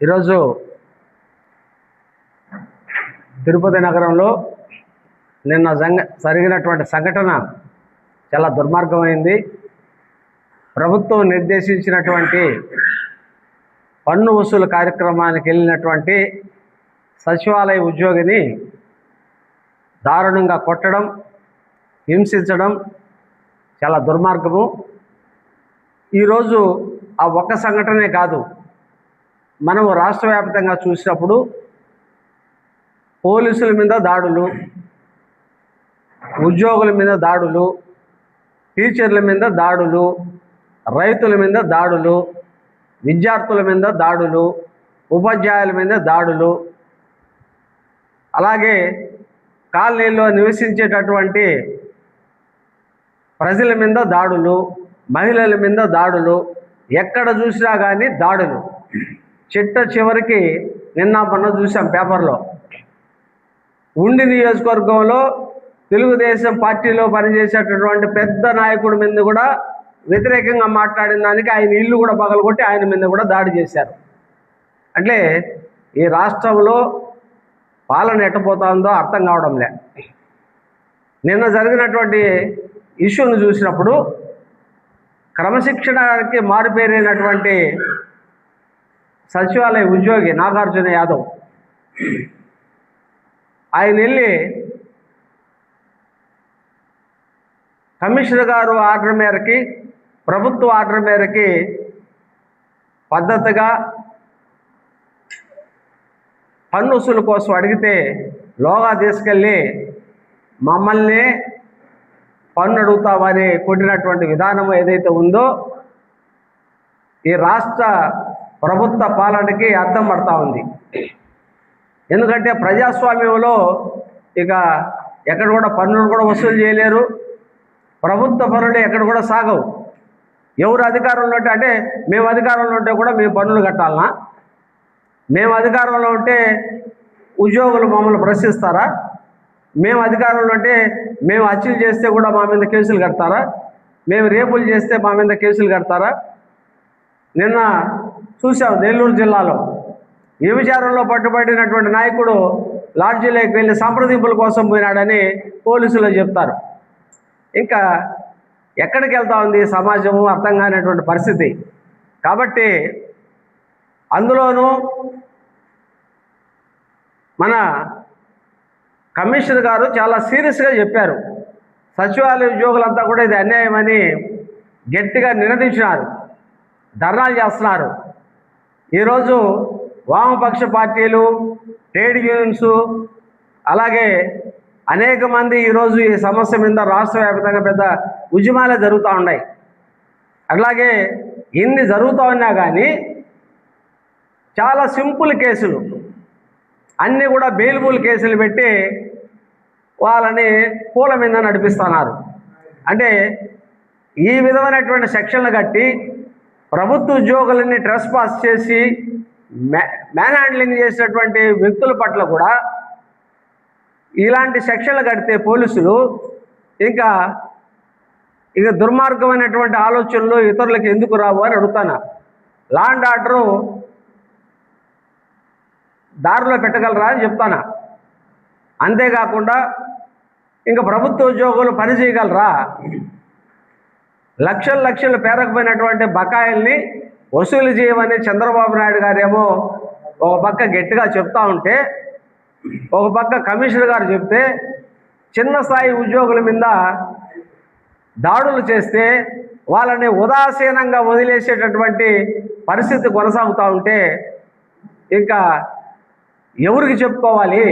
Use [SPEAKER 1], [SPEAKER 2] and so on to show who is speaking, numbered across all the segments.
[SPEAKER 1] ఈరోజు తిరుపతి నగరంలో నిన్న జరిగినటువంటి సంఘటన చాలా దుర్మార్గమైంది. ప్రభుత్వం నిర్దేశించినటువంటి పన్ను వసూలు కార్యక్రమానికి వెళ్ళినటువంటి సచివాలయ ఉద్యోగిని దారుణంగా కొట్టడం, హింసించడం చాలా దుర్మార్గము. ఈరోజు ఆ ఒక్క సంఘటనే కాదు, మనము రాష్ట్ర వ్యాప్తంగా చూసినప్పుడు పోలీసుల మీద దాడులు, ఉద్యోగుల మీద దాడులు, టీచర్ల మీద దాడులు, రైతుల మీద దాడులు, విద్యార్థుల మీద దాడులు, ఉపాధ్యాయుల మీద దాడులు, అలాగే కాలనీలో నివసించేటటువంటి ప్రజల మీద దాడులు, మహిళల మీద దాడులు, ఎక్కడ చూసినా కానీ దాడులు. చివరికి నిన్న మొన్న చూసాం పేపర్లో, ఉండి నియోజకవర్గంలో తెలుగుదేశం పార్టీలో పనిచేసేటటువంటి పెద్ద నాయకుడి మీద కూడా వ్యతిరేకంగా మాట్లాడిన దానికి ఆయన ఇల్లు కూడా పగలగొట్టి ఆయన మీద కూడా దాడి చేశారు. అంటే ఈ రాష్ట్రంలో పాలన ఎట్టపోతుందో అర్థం కావడంలే. నిన్న జరిగినటువంటి ఇష్యూను చూసినప్పుడు క్రమశిక్షణకి మారుపేరైనటువంటి సచివాలయ ఉద్యోగి నాగార్జున యాదవ్ ఆయన వెళ్ళి కమిషనర్ గారు ఆర్డర్ మేరకి, ప్రభుత్వ ఆర్డర్ మేరకి పద్ధతిగా పన్ను వసూలు కోసం అడిగితే లోగా తీసుకెళ్ళి మమ్మల్ని పన్ను అడుగుతామని కొట్టినటువంటి విధానం ఏదైతే ఉందో ఈ రాష్ట్ర ప్రభుత్వ పాలనకి అర్థం పడతా ఉంది. ఎందుకంటే ప్రజాస్వామ్యంలో ఇక ఎక్కడ కూడా పన్నులు కూడా వసూలు చేయలేరు, ప్రభుత్వ పనులు ఎక్కడ కూడా సాగవు. ఎవరు అధికారంలో ఉంటే, అంటే మేము అధికారంలో ఉంటే కూడా మేము పన్నులు కట్టాలనా? మేము అధికారంలో ఉంటే ఉద్యోగులు మమ్మల్ని ప్రశ్నిస్తారా? మేము అధికారంలో ఉంటే మేము హత్యలు చేస్తే కూడా మా మీద కేసులు కడతారా? మేము రేపులు చేస్తే మా మీద కేసులు కడతారా? నిన్న చూసాం నెల్లూరు జిల్లాలో ఈ విచారంలో పట్టుబడినటువంటి నాయకుడు లాడ్జీలోకి వెళ్ళి సంప్రదింపుల కోసం పోయినాడని పోలీసులు చెప్తారు. ఇంకా ఎక్కడికి వెళ్తా ఉంది సమాజము అర్థం కానిటువంటి పరిస్థితి. కాబట్టి అందులోనూ మన కమిషనర్ గారు చాలా సీరియస్గా చెప్పారు. సచివాలయ ఉద్యోగులంతా కూడా ఇది అన్యాయమని గట్టిగా నినదించినారు, ధర్నాలు చేస్తున్నారు. ఈరోజు వామపక్ష పార్టీలు, ట్రేడ్ యూనియన్స్, అలాగే అనేక మంది ఈరోజు ఈ సమస్య మీద రాష్ట్ర వ్యాప్తంగా పెద్ద ఉద్యమాలే జరుగుతూ ఉన్నాయి. అట్లాగే ఇన్ని జరుగుతూ ఉన్నా కానీ చాలా సింపుల్ కేసులు అన్నీ కూడా బెయిలబుల్ కేసులు పెట్టి వాళ్ళని పూల మీద నడిపిస్తున్నారు. అంటే ఈ విధమైనటువంటి సెక్షన్లు కట్టి ప్రభుత్వ ఉద్యోగులని ట్రెస్ పాస్ చేసి మ్యాన్ హ్యాండ్లింగ్ చేసినటువంటి వ్యక్తుల పట్ల కూడా ఇలాంటి సెక్షన్లు కడితే పోలీసులు ఇక దుర్మార్గమైనటువంటి ఆలోచనలు ఇతరులకు ఎందుకు రావు అని అడుగుతాను. లా అండ్ ఆర్డరు దారిలో పెట్టగలరా అని చెప్తాను. అంతేకాకుండా ఇంకా ప్రభుత్వ ఉద్యోగులు పని చేయగలరా? లక్షలు పేరకపోయినటువంటి బకాయిల్ని వసూలు చేయమని చంద్రబాబు నాయుడు గారేమో ఒక పక్క గట్టిగా చెప్తా ఉంటే, ఒక పక్క కమిషనర్ గారు చెప్తే చిన్న స్థాయి ఉద్యోగుల మీద దాడులు చేస్తే వాళ్ళని ఉదాసీనంగా వదిలేసేటటువంటి పరిస్థితి కొనసాగుతూ ఉంటే ఇంకా ఎవరికి చెప్పుకోవాలి?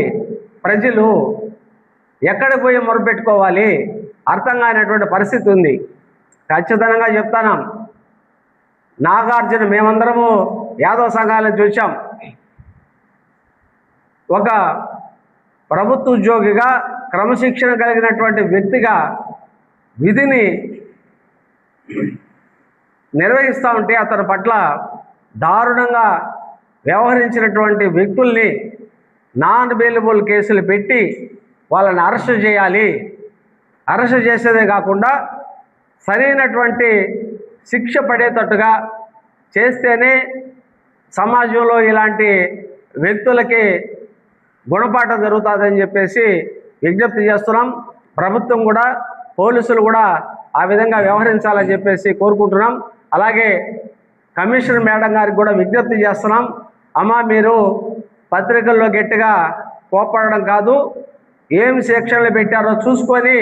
[SPEAKER 1] ప్రజలు ఎక్కడికి పోయి మొరపెట్టుకోవాలి? అర్థం కానిటువంటి పరిస్థితి ఉంది. ఖచ్చితంగా చెప్తాను, నాగార్జున మేమందరము యాదవ్ సంఘాలను చూసాం. ఒక ప్రభుత్వ ఉద్యోగిగా, క్రమశిక్షణ కలిగినటువంటి వ్యక్తిగా విధిని నిర్వహిస్తూ ఉంటే అతని పట్ల దారుణంగా వ్యవహరించినటువంటి వ్యక్తుల్ని నాన్ బెయిలబుల్ కేసులు పెట్టి వాళ్ళని అరెస్ట్ చేయాలి. అరెస్ట్ చేసేదే కాకుండా సరైనటువంటి శిక్ష పడేటట్టుగా చేస్తేనే సమాజంలో ఇలాంటి వ్యక్తులకి గుణపాఠం జరుగుతుందని చెప్పేసి విజ్ఞప్తి చేస్తున్నాం. ప్రభుత్వం కూడా పోలీసులు కూడా ఆ విధంగా వ్యవహరించాలని చెప్పేసి కోరుకుంటున్నాం. అలాగే కమిషనర్ మేడం గారికి కూడా విజ్ఞప్తి చేస్తున్నాం. అమ్మా, మీరు పత్రికల్లో గట్టిగా కోపడడం కాదు, ఏం సెక్షన్లు పెట్టారో చూసుకొని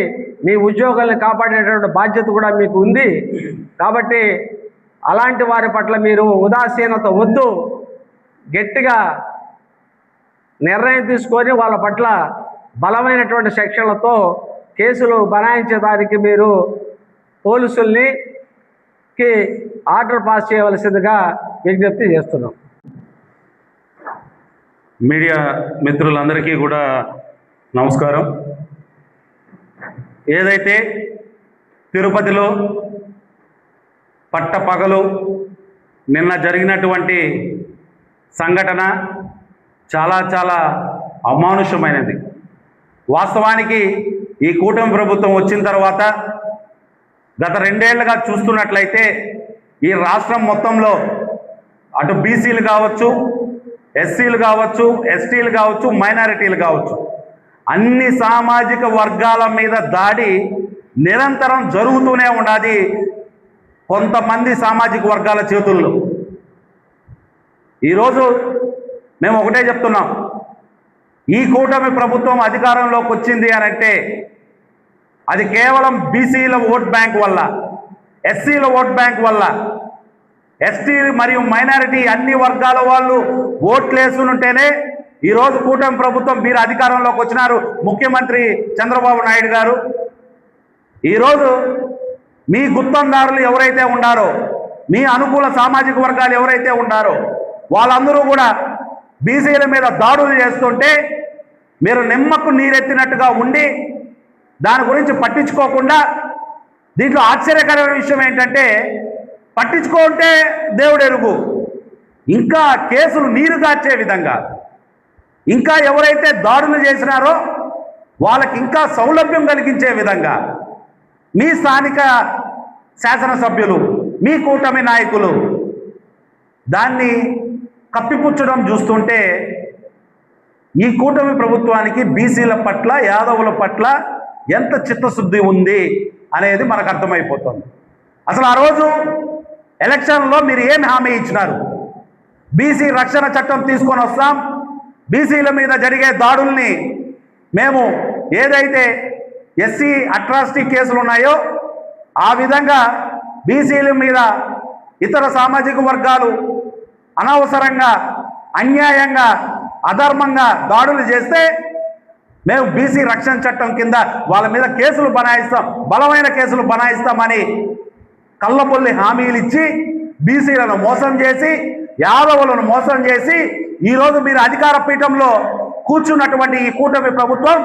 [SPEAKER 1] మీ ఉద్యోగాలను కాపాడేటువంటి బాధ్యత కూడా మీకు ఉంది. కాబట్టి అలాంటి వారి పట్ల మీరు ఉదాసీనత వద్దు, గట్టిగా నిర్ణయం తీసుకొని వాళ్ళ పట్ల బలమైనటువంటి సెక్షన్లతో కేసులు బనాయించేదానికి మీరు పోలీసుల్ని ఆర్డర్ పాస్ చేయవలసిందిగా విజ్ఞప్తి చేస్తున్నాం.
[SPEAKER 2] మీడియా మిత్రులందరికీ కూడా నమస్కారం. ఏదైతే తిరుపతిలో పట్టపగలు నిన్న జరిగినటువంటి సంఘటన చాలా అమానుషమైనది. వాస్తవానికి ఈ కూటమి ప్రభుత్వం వచ్చిన తర్వాత గత 2 ఏళ్లుగా చూస్తున్నట్లయితే ఈ రాష్ట్రం మొత్తంలో అటు బీసీలు కావచ్చు, ఎస్సీలు కావచ్చు, ఎస్టీలు కావచ్చు, మైనారిటీలు కావచ్చు, అన్ని సామాజిక వర్గాల మీద దాడి నిరంతరం జరుగుతూనే ఉన్నది కొంతమంది సామాజిక వర్గాల చేతుల్లో. ఈరోజు మేము ఒకటే చెప్తున్నాం, ఈ కూటమి ప్రభుత్వం అధికారంలోకి వచ్చింది అని అంటే అది కేవలం బీసీల ఓట్ బ్యాంక్ వల్ల, ఎస్సీల ఓట్ బ్యాంక్ వల్ల, ఎస్టీ మరియు మైనారిటీ అన్ని వర్గాల వాళ్ళు ఓట్లేసుంటేనే ఈరోజు కూటమి ప్రభుత్వం మీరు అధికారంలోకి వచ్చినారు. ముఖ్యమంత్రి చంద్రబాబు నాయుడు గారు ఈరోజు మీ గుత్తందారులు ఎవరైతే ఉన్నారో, మీ అనుకూల సామాజిక వర్గాలు ఎవరైతే ఉన్నారో వాళ్ళందరూ కూడా బీసీల మీద దాడులు చేస్తుంటే మీరు నిమ్మకు నీరెత్తినట్టుగా ఉండి దాని గురించి పట్టించుకోకుండా, దీంట్లో ఆశ్చర్యకరమైన విషయం ఏంటంటే పట్టించుకుంటే దేవుడు ఎరుగు, ఇంకా కేసులు నీరుగార్చే విధంగా, ఇంకా ఎవరైతే దాడులు చేసినారో వాళ్ళకి ఇంకా సౌలభ్యం కలిగించే విధంగా మీ స్థానిక శాసనసభ్యులు, మీ కూటమి నాయకులు దాన్ని కప్పిపుచ్చడం చూస్తుంటే ఈ కూటమి ప్రభుత్వానికి బీసీల పట్ల, యాదవుల పట్ల ఎంత చిత్తశుద్ధి ఉంది అనేది మనకు అర్థమైపోతుంది. అసలు ఆ రోజు ఎలక్షన్లో మీరు ఏమి హామీ ఇచ్చినారు? బీసీ రక్షణ చట్టం తీసుకొని వస్తాం, బీసీల మీద జరిగే దాడుల్ని మేము ఏదైతే ఎస్సీ అట్రాసిటీ కేసులు ఉన్నాయో ఆ విధంగా బీసీల మీద ఇతర సామాజిక వర్గాలు అనవసరంగా, అన్యాయంగా, అధర్మంగా దాడులు చేస్తే మేము బీసీ రక్షణ చట్టం కింద వాళ్ళ మీద కేసులు బనాయిస్తాం, బలమైన కేసులు బనాయిస్తామని కళ్ళబొల్లి హామీలు ఇచ్చి బీసీలను మోసం చేసి, యాదవులను మోసం చేసి ఈరోజు మీరు అధికార పీఠంలో కూర్చున్నటువంటి ఈ కూటమి ప్రభుత్వం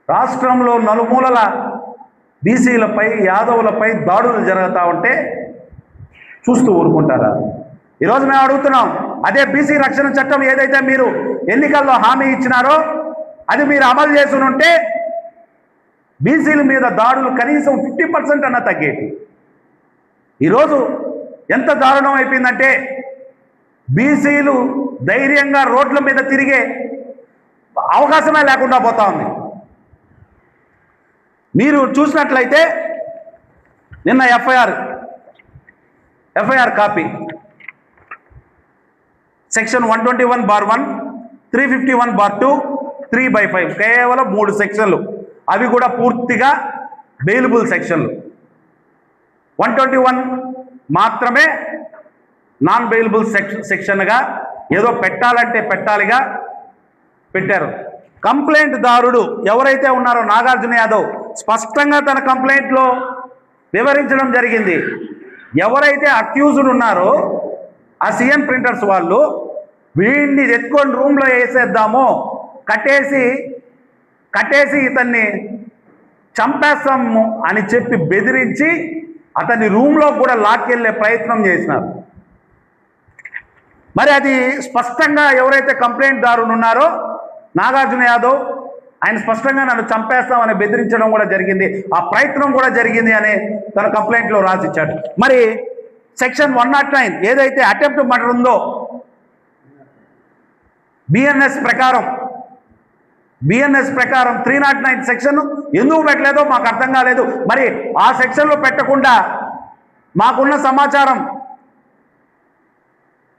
[SPEAKER 2] రాష్ట్రంలో నలుమూలల బీసీలపై, యాదవులపై దాడులు జరుగుతూ ఉంటే చూస్తూ ఊరుకుంటారా? ఈరోజు మేము అడుగుతున్నాం, అదే బీసీ రక్షణ చట్టం ఏదైతే మీరు ఎన్నికల్లో హామీ ఇచ్చినారో అది మీరు అమలు చేసి ఉంటే బీసీల మీద దాడులు కనీసం 50% అన్న తగ్గేది. ఈరోజు ఎంత దారుణం అయిపోయిందంటే బీసీలు ధైర్యంగా రోడ్ల మీద తిరిగే అవకాశమే లేకుండా పోతా ఉంది. మీరు చూసినట్లయితే నిన్న ఎఫ్ఐఆర్ కాపీ సెక్షన్ 121/1, 351/2, 3/5 కేవలం 3 సెక్షన్లు, అవి కూడా పూర్తిగా బెయిలబుల్ సెక్షన్లు. 121 మాత్రమే నాన్ బెయిలబుల్ సెక్షన్గా ఏదో పెట్టాలంటే పెట్టాలిగా పెట్టారు. కంప్లైంట్ దారుడు ఎవరైతే ఉన్నారో నాగార్జున యాదవ్ స్పష్టంగా తన కంప్లైంట్లో వివరించడం జరిగింది. ఎవరైతే అక్యూజ్డ్ ఉన్నారో ఆ సిఎన్ ప్రింటర్స్ వాళ్ళు వీడిని ఎత్తుకొని రూమ్లో వేసేద్దాము, కట్టేసి ఇతన్ని చంపేస్తాము అని చెప్పి బెదిరించి అతన్ని రూమ్లో కూడా లాక్కెళ్ళే ప్రయత్నం చేసినారు. మరి అది స్పష్టంగా ఎవరైతే కంప్లైంట్ దారులు ఉన్నారో నాగార్జున యాదవ్ ఆయన స్పష్టంగా నన్ను చంపేస్తామని బెదిరించడం కూడా జరిగింది, ఆ ప్రయత్నం కూడా జరిగింది అని తన కంప్లైంట్లో రాసిచ్చాడు. మరి సెక్షన్ 109 ఏదైతే అటెంప్ట్ మర్డర్ ఉందో బిఎన్ఎస్ ప్రకారం 309 సెక్షన్ ఎందుకు పెట్టలేదో మాకు అర్థం కాలేదు. మరి ఆ సెక్షన్లో పెట్టకుండా మాకున్న సమాచారం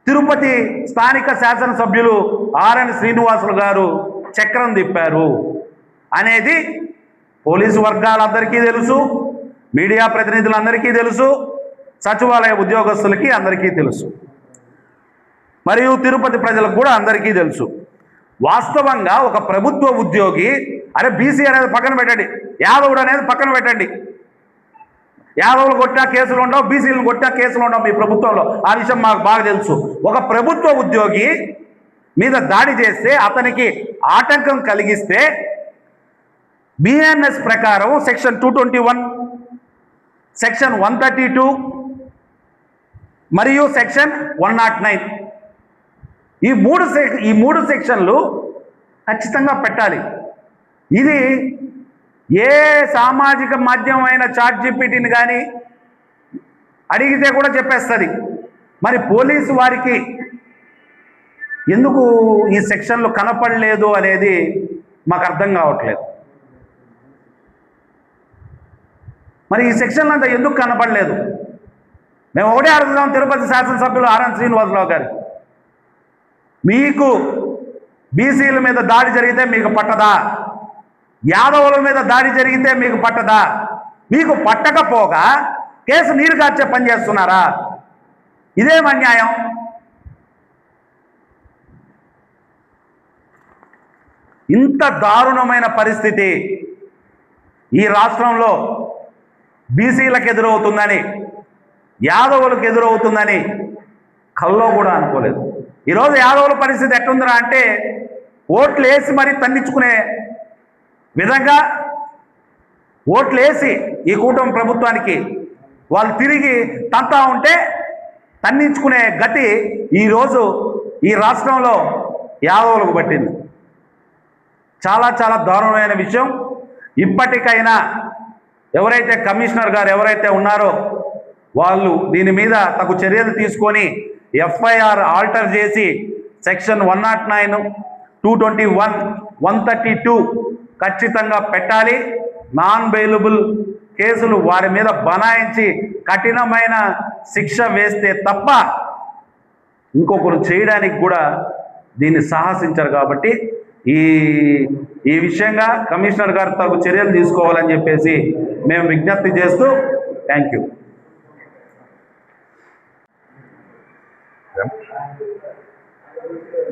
[SPEAKER 2] తిరుపతి స్థానిక శాసనసభ్యులు ఆర్ఎన్ శ్రీనివాసులు గారు చక్రం తిప్పారు అనేది పోలీసు వర్గాలందరికీ తెలుసు, మీడియా ప్రతినిధులందరికీ తెలుసు, సచివాలయ ఉద్యోగస్తులకి అందరికీ తెలుసు, మరియు తిరుపతి ప్రజలకు కూడా అందరికీ తెలుసు. వాస్తవంగా ఒక ప్రభుత్వ ఉద్యోగి, అరే బీసీ అనేది పక్కన పెట్టండి, యాదవుడు అనేది పక్కన పెట్టండి, యాదవులు కొట్టినా కేసులు ఉండవు, బీసీలను కొట్టినా కేసులు ఉండవు మీ ప్రభుత్వంలో, ఆ విషయం మాకు బాగా తెలుసు. ఒక ప్రభుత్వ ఉద్యోగి మీద దాడి చేస్తే, అతనికి ఆటంకం కలిగిస్తే బిఎన్ఎస్ ప్రకారం సెక్షన్ 221, సెక్షన్ 132 మరియు సెక్షన్ 109 ఈ మూడు సెక్షన్లు ఖచ్చితంగా పెట్టాలి. ఇది ఏ సామాజిక మాధ్యమం అయిన చాట్‌జీపీటీని కానీ అడిగితే కూడా చెప్పేస్తుంది. మరి పోలీసు వారికి ఎందుకు ఈ సెక్షన్లు కనపడలేదు అనేది మాకు అర్థం కావట్లేదు. మరి ఈ సెక్షన్లు అంతా ఎందుకు కనపడలేదు? మేము ఒకటే అడుగుతాం తిరుపతి శాసనసభ్యులు ఆర్ఎన్ శ్రీనివాసరావు గారు, మీకు బీసీల మీద దాడి జరిగితే మీకు పట్టదా? యాదవుల మీద దాడి జరిగితే మీకు పట్టదా? మీకు పట్టకపోగా కేసు నీరు కార్చే పని చేస్తున్నారా? ఇదేం అన్యాయం? ఇంత దారుణమైన పరిస్థితి ఈ రాష్ట్రంలో బీసీలకు ఎదురవుతుందని, యాదవులకు ఎదురవుతుందని కల్లో కూడా అనుకోలేదు. ఈరోజు యాదవుల పరిస్థితి ఎట్లుందిరా అంటే, ఓట్లు వేసి మరీ తన్నించుకునే విధంగా ఓట్లు వేసి ఈ కూటమి ప్రభుత్వానికి వాళ్ళు తిరిగి తంతా ఉంటే తన్నించుకునే గతి ఈరోజు ఈ రాష్ట్రంలో యాదవులకు పట్టింది. చాలా చాలా దారుణమైన విషయం. ఇప్పటికైనా ఎవరైతే కమిషనర్ గారు ఎవరైతే ఉన్నారో వాళ్ళు దీని మీద తగు చర్యలు తీసుకొని ఎఫ్ఐఆర్ ఆల్టర్ చేసి సెక్షన్ 109, 221, 132 ఖచ్చితంగా పెట్టాలి. నాన్ బెయిలబుల్ కేసులు వారి మీద బనాయించి కఠినమైన శిక్ష వేస్తే తప్ప ఇంకొకరు చేయడానికి కూడా దీన్ని సాహసించరు. కాబట్టి ఈ విషయంగా కమిషనర్ గారు తగు చర్యలు తీసుకోవాలని చెప్పేసి మేము విజ్ఞప్తి చేస్తూ థ్యాంక్ యూ.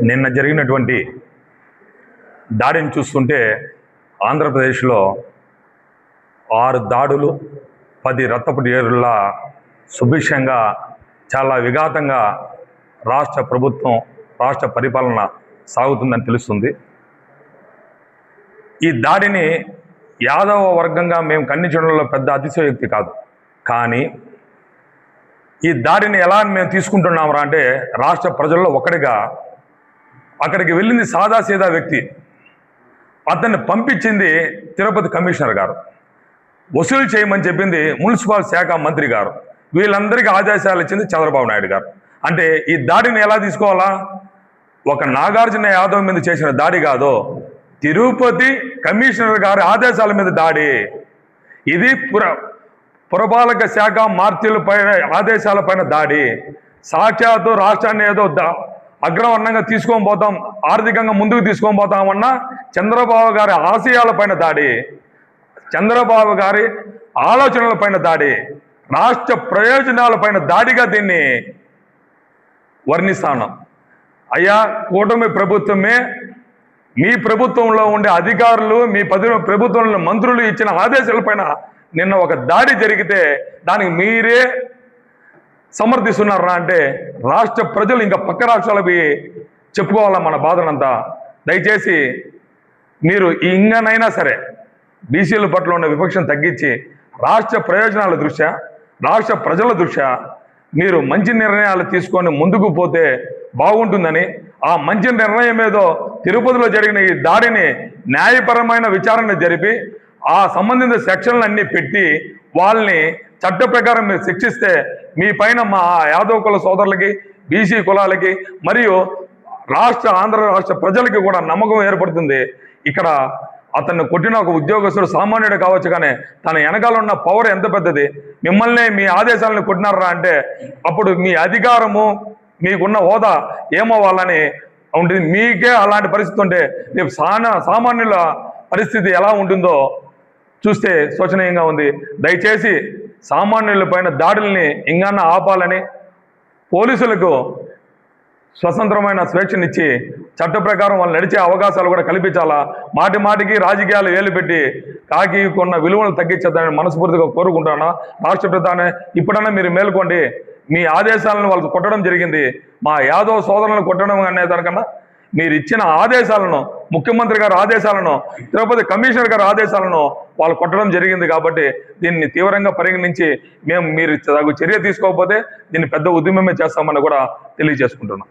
[SPEAKER 3] నిన్న జరిగినటువంటి దాడిని చూస్తుంటే ఆంధ్రప్రదేశ్లో 6 దాడులు, 10 రక్తపు ఏరుల్లా సుభిక్షంగా చాలా విఘాతంగా రాష్ట్ర ప్రభుత్వం, రాష్ట్ర పరిపాలన సాగుతుందని తెలుస్తుంది. ఈ దాడిని యాదవ వర్గంగా మేము ఖండించడంలో పెద్ద అతిశయోక్తి కాదు. కానీ ఈ దాడిని ఎలా మేము తీసుకుంటున్నామరా అంటే, రాష్ట్ర ప్రజల్లో ఒకటిగా అక్కడికి వెళ్ళింది సాదాసీదా వ్యక్తి, అతన్ని పంపించింది తిరుపతి కమిషనర్ గారు, వసూలు చేయమని చెప్పింది మున్సిపల్ శాఖ మంత్రి గారు, వీళ్ళందరికీ ఆదేశాలు ఇచ్చింది చంద్రబాబు నాయుడు గారు. అంటే ఈ దాడిని ఎలా తీసుకోవాలా? ఒక నాగార్జున యాదవ్ మీద చేసిన దాడి కాదు, తిరుపతి కమిషనర్ గారి ఆదేశాల మీద దాడి. ఇది పురపాలక శాఖ మార్తీలపైన ఆదేశాలపైన దాడి. సాక్షాత్తు రాష్ట్రాన్ని ఏదో అగ్రవర్ణంగా తీసుకొని పోతాం, ఆర్థికంగా ముందుకు తీసుకొని పోతామన్నా చంద్రబాబు గారి ఆశయాలపైన దాడి, చంద్రబాబు గారి ఆలోచనలపైన దాడి, రాష్ట్ర ప్రయోజనాలపైన దాడిగా దీన్ని వర్ణిస్తాను. అయ్యా, కూటమి ప్రభుత్వమే మీ ప్రభుత్వంలో ఉండే అధికారులు, మీ ప్రభుత్వంలో మంత్రులు ఇచ్చిన ఆదేశాలపైన నిన్న ఒక దాడి జరిగితే దానికి మీరే సమర్థిస్తున్నారా అంటే రాష్ట్ర ప్రజలు ఇంకా పక్క రాష్ట్రాలకి చెప్పుకోవాలా మన బాధనంతా. దయచేసి మీరు ఇంకనైనా సరే బీసీల పట్ల ఉన్న విపక్షం తగ్గించి రాష్ట్ర ప్రయోజనాల దృష్ట్యా, రాష్ట్ర ప్రజల దృష్ట్యా మీరు మంచి నిర్ణయాలు తీసుకొని ముందుకు పోతే బాగుంటుందని, ఆ మంచి నిర్ణయం ఏదో తిరుపతిలో జరిగిన ఈ దాడిని న్యాయపరమైన విచారణ జరిపి ఆ సంబంధిత సెక్షన్లన్నీ పెట్టి వాళ్ళని చట్ట ప్రకారం మీరు శిక్షిస్తే మీ పైన మా యాదవ్ కుల సోదరులకి, బీసీ కులాలకి మరియు ఆంధ్ర రాష్ట్ర ప్రజలకి కూడా నమ్మకం ఏర్పడుతుంది. ఇక్కడ అతన్ని కొట్టిన ఒక ఉద్యోగస్తుడు సామాన్యుడు కావచ్చు, కానీ తన వెనకాల ఉన్న పవర్ ఎంత పెద్దది. మిమ్మల్ని మీ ఆదేశాలను కొట్టినారా అంటే అప్పుడు మీ అధికారము, మీకున్న హోదా ఏమవ్వాలని ఉంటుంది. మీకే అలాంటి పరిస్థితి ఉంటే రేపు సామాన్యుల పరిస్థితి ఎలా ఉంటుందో చూస్తే శోచనీయంగా ఉంది. దయచేసి సామాన్యుల పైన దాడుల్ని ఇంకన్నా ఆపాలని, పోలీసులకు స్వతంత్రమైన స్వేచ్ఛనిచ్చి చట్ట ప్రకారం వాళ్ళు నడిచే అవకాశాలు కూడా కల్పించాలా. మాటి మాటికి రాజకీయాలు వేలు పెట్టి కాకి కొన్న విలువలు తగ్గించద్దని మనస్ఫూర్తిగా కోరుకుంటాను. రాష్ట్ర ప్రధాని ఇప్పుడన్నా మీరు మేల్కోండి. మీ ఆదేశాలను వాళ్ళు కొట్టడం జరిగింది. మా యాదవ్ సోదరులను కొట్టడం అనే దానికన్నా మీరు ఇచ్చిన ఆదేశాలను, ముఖ్యమంత్రి గారి ఆదేశాలను, తిరుపతి కమిషనర్ గారి ఆదేశాలను వాళ్ళు కొట్టడం జరిగింది. కాబట్టి దీన్ని తీవ్రంగా పరిగణించి మీరు తగు చర్య తీసుకోకపోతే దీన్ని పెద్ద ఉద్యమమే చేస్తామని కూడా తెలియజేసుకుంటున్నాం.